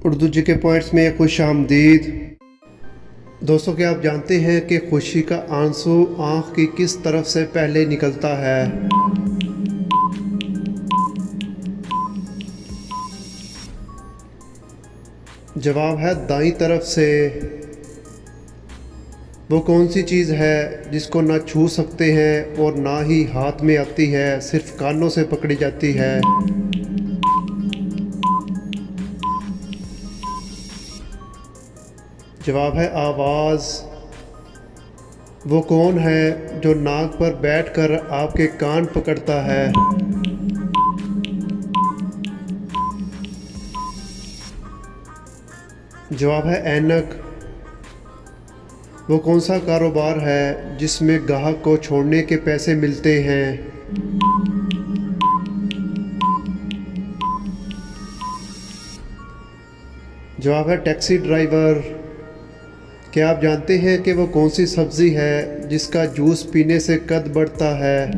उर्दू जी के पॉइंट्स में खुश आमदीद। दोस्तों, क्या आप जानते हैं कि खुशी का आंसू आँख की किस तरफ से पहले निकलता है? जवाब है दाईं तरफ से। वो कौन सी चीज़ है जिसको ना छू सकते हैं और ना ही हाथ में आती है, सिर्फ कानों से पकड़ी जाती है? जवाब है आवाज़। वो कौन है जो नाक पर बैठकर आपके कान पकड़ता है? जवाब है ऐनक। वो कौन सा कारोबार है जिसमें ग्राहक को छोड़ने के पैसे मिलते हैं? जवाब है टैक्सी ड्राइवर। क्या आप जानते हैं कि वो कौन सी सब्ज़ी है जिसका जूस पीने से कद बढ़ता है?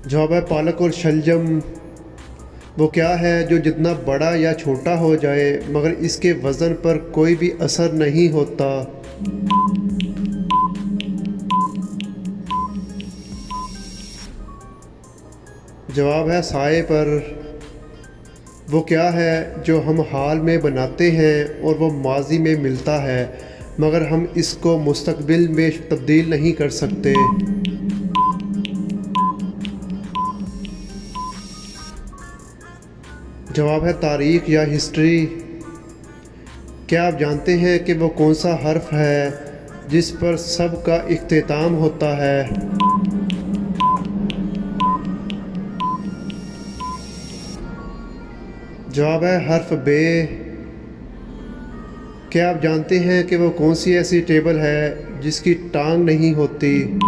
जवाब है पालक और शलजम। वो क्या है जो जितना बड़ा या छोटा हो जाए मगर इसके वज़न पर कोई भी असर नहीं होता? जवाब है साए पर। वो क्या है जो हम हाल में बनाते हैं और वो माजी में मिलता है मगर हम इसको मुस्तकबिल में तब्दील नहीं कर सकते? जवाब है तारीख़ या हिस्ट्री। क्या आप जानते हैं कि वो कौन सा हर्फ है जिस पर सब का इख्तिताम होता है? जवाब है हर्फ बे। क्या आप जानते हैं कि वो कौन सी ऐसी टेबल है जिसकी टांग नहीं होती?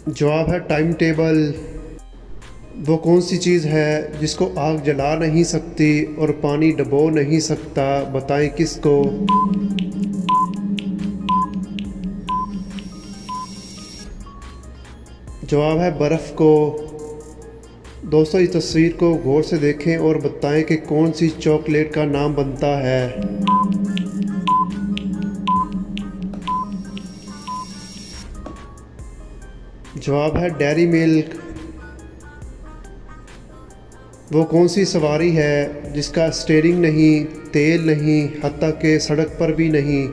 जवाब है टाइम टेबल। वो कौन सी चीज़ है जिसको आग जला नहीं सकती और पानी डबो नहीं सकता? बताएं किसको? जवाब है बर्फ़ को। दोस्तों, इस तस्वीर को गौर से देखें और बताएं कि कौन सी चॉकलेट का नाम बनता है। जवाब है डेयरी मिल्क। वो कौन सी सवारी है जिसका स्टीयरिंग नहीं, तेल नहीं, हत्ता के सड़क पर भी नहीं,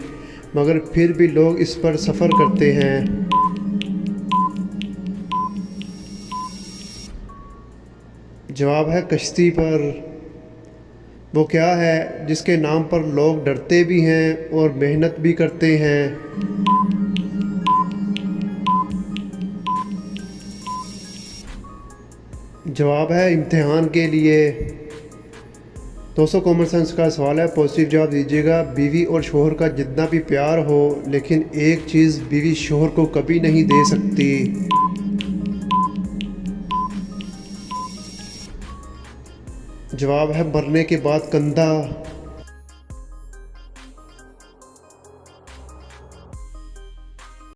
मगर फिर भी लोग इस पर सफ़र करते हैं? जवाब है कश्ती पर। वो क्या है जिसके नाम पर लोग डरते भी हैं और मेहनत भी करते हैं? जवाब है इम्तिहान के लिए। दोस्तों, कॉमन सेंस का सवाल है, पॉजिटिव जवाब दीजिएगा। बीवी और शोहर का जितना भी प्यार हो लेकिन एक चीज़ बीवी शोहर को कभी नहीं दे सकती। जवाब है मरने के बाद कंधा।